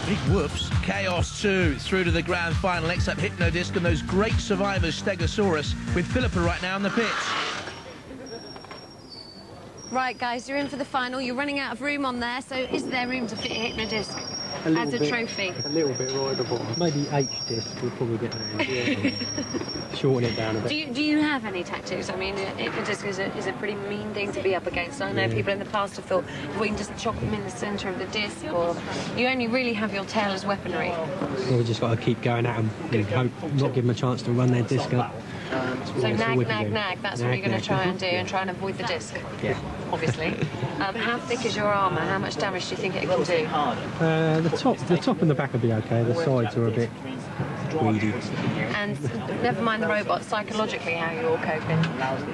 Big whoops. Chaos 2 through to the grand final. Next up, Hypno Disc and those great survivors, Steg-O-Saw-Us, with Philippa right now in the pits. Right, guys, you're in for the final. You're running out of room on there, so is there room to fit a Hypno Disc as a trophy? A little bit rideable. Maybe H-Disc, we'll probably get that in. Yeah. Shorten it down a bit. Do you have any tattoos? I mean, Hypno Disc is a pretty mean thing to be up against. I know people in the past have thought, we can just chop them in the centre of the disc, or you only really have your tail as weaponry. Well, we've just got to keep going at them and hope not give them a chance to run their disc up. So nag, that's what you're going to try and do, and try and avoid the disc. Yeah. Obviously. How thick is your armour? How much damage do you think it can do? The top and the back will be okay. The sides are a bit weedy. And never mind the robot, psychologically, how are you all coping?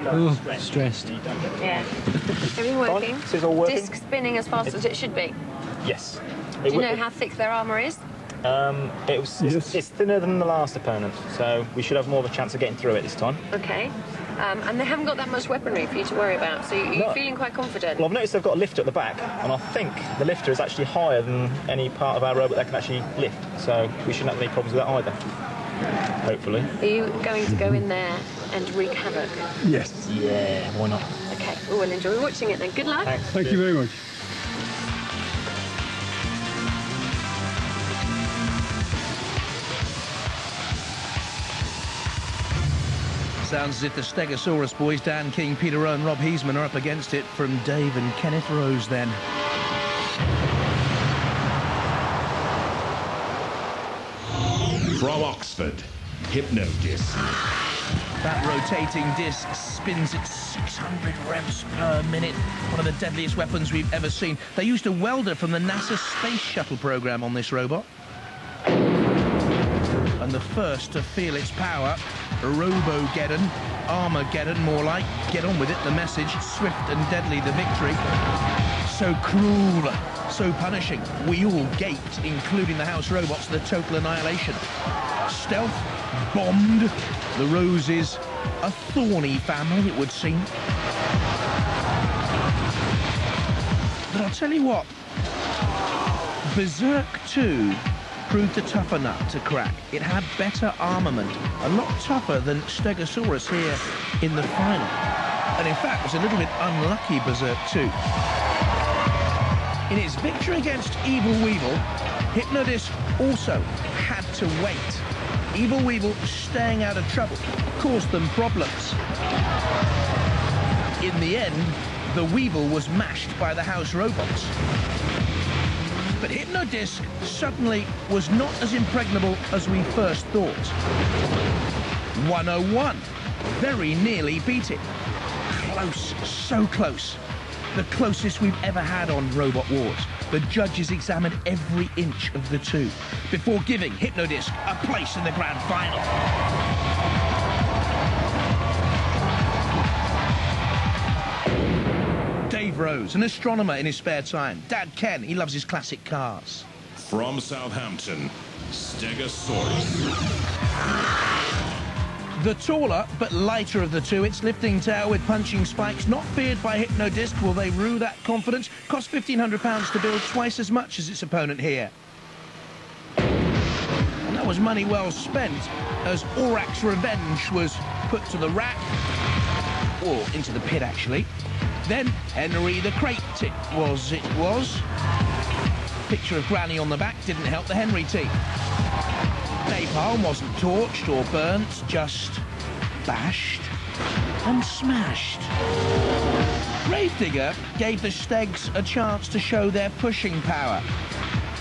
Oh, stressed. Yeah. Everything working? This is all working. Disc spinning as fast as it should be? Yes. Do you know how thick their armour is? It's thinner than the last opponent, so we should have more of a chance of getting through it this time. Okay. And they haven't got that much weaponry for you to worry about, so you're feeling quite confident? Well, I've noticed they've got a lifter at the back, and I think the lifter is actually higher than any part of our robot that can actually lift, so we shouldn't have any problems with that either. Hopefully. Are you going to go in there and wreak havoc? Yes. Yeah, why not? Okay, well, we'll enjoy watching it then. Good luck. Thanks. Thank you very much. Sounds as if the Steg-O-Saw-Us boys, Dan King, Peter Rowe and Rob Heisman, are up against it. From Dave and Kenneth Rose then. From Oxford, Hypno Disc. That rotating disc spins at 600 revs per minute. One of the deadliest weapons we've ever seen. They used a welder from the NASA Space Shuttle program on this robot. And the first to feel its power, Robogeddon, Armageddon more like. Get on with it, the message. Swift and deadly, the victory. So cruel, so punishing. We all gaped, including the house robots, the total annihilation. Stealth, bombed. The Roses, a thorny family, it would seem. But I'll tell you what, Berserk 2 proved a tougher nut to crack. It had better armament, a lot tougher than Steg-O-Saw-Us here in the final. And in fact, was a little bit unlucky, Berserk 2. In its victory against Evil Weevil, Hypno Disc also had to wait. Evil Weevil, staying out of trouble, caused them problems. In the end, the Weevil was mashed by the house robots. But Hypno Disc suddenly was not as impregnable as we first thought. 101. Very nearly beat it. Close, so close. The closest we've ever had on Robot Wars. The judges examined every inch of the two before giving Hypno Disc a place in the grand final. Dave Rose, an astronomer in his spare time. Dad Ken, he loves his classic cars. From Southampton, Steg-O-Saw-Us. The taller but lighter of the two, its lifting tail with punching spikes, not feared by Hypno Disc. Will they rue that confidence? Cost £1,500 to build, twice as much as its opponent here. And that was money well spent, as Aurak's revenge was put to the rack, or into the pit actually. Then Henry the Crate it was. Picture of Granny on the back didn't help the Henry team. Napalm wasn't torched or burnt, just bashed and smashed. Gravedigger gave the Stegs a chance to show their pushing power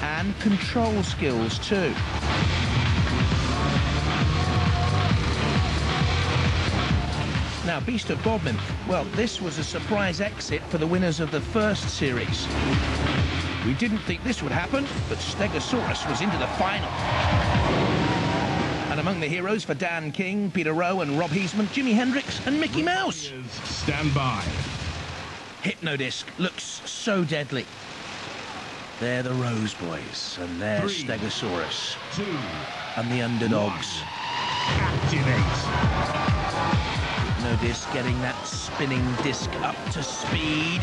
and control skills too. Now, Beast of Bodmin, well, this was a surprise exit for the winners of the first series. We didn't think this would happen, but Steg-O-Saw-Us was into the final. And among the heroes for Dan King, Peter Rowe and Rob Heisman, Jimi Hendrix and Mickey Mouse. Stand by. Hypno Disc looks so deadly. They're the Rose Boys, and they're Steg-O-Saw-Us. 2 and the underdogs. Activate. Hypno Disc getting that spinning disc up to speed.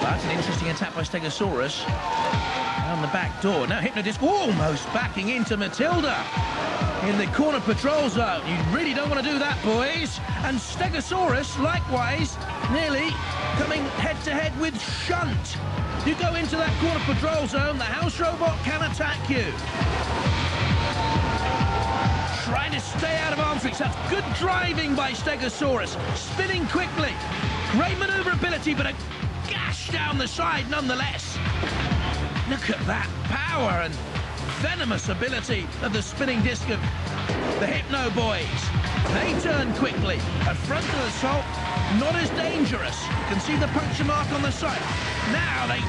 That's an interesting attack by Steg-O-Saw-Us. Down the back door. Now Hypno-Disc almost backing into Matilda in the corner patrol zone. You really don't want to do that, boys. And Steg-O-Saw-Us, likewise, nearly coming head-to-head with Shunt. You go into that corner patrol zone, the house robot can attack you. Trying to stay out of arm's reach. That's good driving by Steg-O-Saw-Us. Spinning quickly. Great maneuverability, but a gash down the side nonetheless. Look at that power and venomous ability of the spinning disc of the Hypno boys. They turn quickly. A frontal assault, not as dangerous. You can see the puncture mark on the side. Now they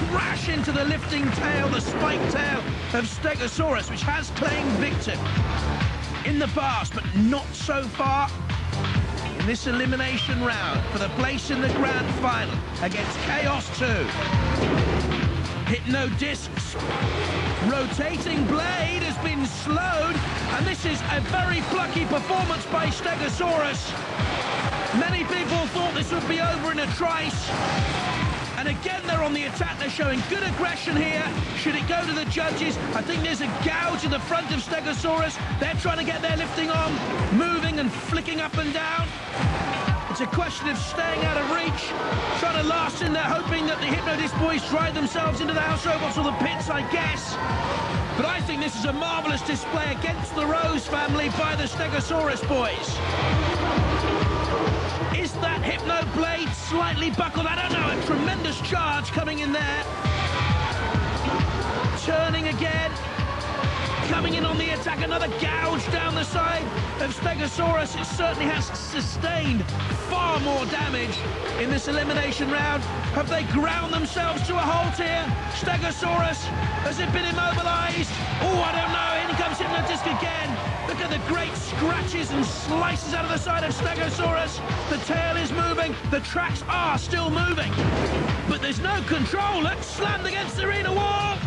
crash into the lifting tail, the spiked tail of Steg-O-Saw-Us, which has claimed victim in the past, but not so far in this elimination round for the place in the grand final against Chaos 2. Hypno-Disc's rotating blade has been slowed, and this is a very plucky performance by Steg-O-Saw-Us. Many people thought this would be over in a trice. And again, they're on the attack. They're showing good aggression here. Should it go to the judges? I think there's a gouge in the front of Steg-O-Saw-Us. They're trying to get their lifting arm moving and flicking up and down. It's a question of staying out of reach, trying to last in there, hoping that the Hypno-Disc boys drive themselves into the house robots or the pits, I guess. But I think this is a marvellous display against the Rose family by the Steg-O-Saw-Us boys. Is that Hypno blade slightly buckled? I don't know. A tremendous charge coming in there. Turning again. Coming in on the attack. Another gouge down the side of Steg-O-Saw-Us. It certainly has sustained far more damage in this elimination round. Have they ground themselves to a halt here? Steg-O-Saw-Us, has it been immobilized? Oh, I don't know. In comes Hypno-Disc again. Look at the great scratches and slices out of the side of Steg-O-Saw-Us. The tail is moving. The tracks are still moving. But there's no control. Look, slammed against the arena wall.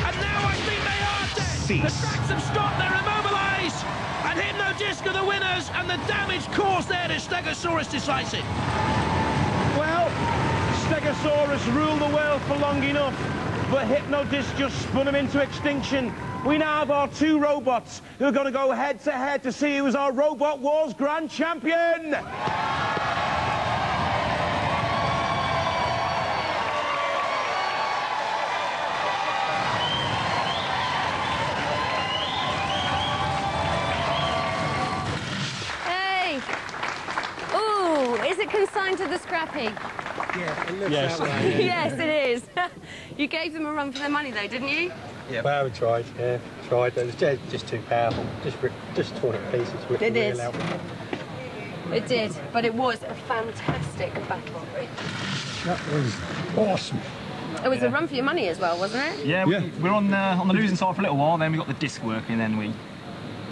And now I think they are dead. The tracks have stopped. They're immobilized. And Hypno-Disc are the winners. And the damage caused there to Steg-O-Saw-Us decisive. Well, Steg-O-Saw-Us ruled the world for long enough, but Hypno-Disc just spun them into extinction. We now have our two robots who are going to go head-to-head to see who is our Robot Wars Grand Champion. Hey! Ooh, is it consigned to the scrappy? Yeah, it looks Yes. that way. Yes, it is. You gave them a run for their money, though, didn't you? Yeah. Well, we tried, yeah. Tried. It was just too powerful. Just torn it to pieces. It did. It did, but it was a fantastic battle. That was awesome. It was a run for your money as well, wasn't it? Yeah, Yeah. we're on the losing side for a little while, then we got the disc working, and then we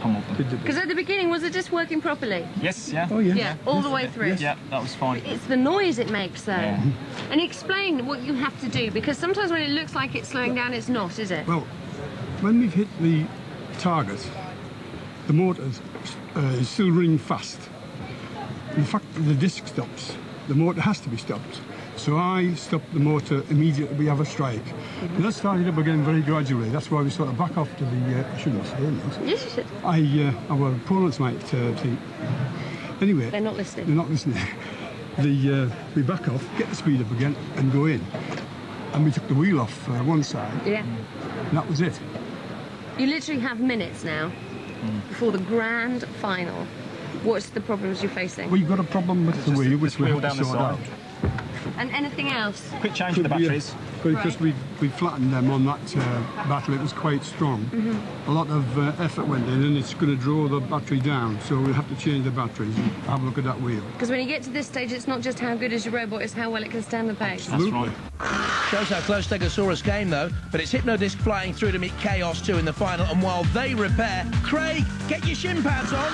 pummeled them. Because at the beginning, was the disc working properly? Yes, yeah. Oh, yeah. Yeah, all the way through. Yeah, that was fine. It's the noise it makes, though. Yeah. And explain what you have to do, because sometimes when it looks like it's slowing down, it's not, is it? Well, when we've hit the target, the motor is still running fast. In fact, the disc stops. The motor has to be stopped. So I stopped the motor immediately we have a strike. And that started up again very gradually. That's why we sort of back off to the... I shouldn't say this. Yes, you should. Our opponents might think... Anyway... They're not listening. They're not listening. We back off, get the speed up again, and go in. And we took the wheel off one side. Yeah. And that was it. You literally have minutes now before the grand final. What's the problems you're facing? We've got a problem with the wheel, which we wheel have to down the sort out. side. And anything else? Quick change for the batteries. Because we flattened them on that battery, it was quite strong. A lot of effort went in, and it's going to draw the battery down, so we'll have to change the batteries and have a look at that wheel. Because when you get to this stage, it's not just how good is your robot, it's how well it can stand the pace. That's right. Shows how close Steg-O-Saw-Us came, though. But it's Hypno-Disc flying through to meet Chaos 2 in the final. And while they repair, Craig, get your shin pads on.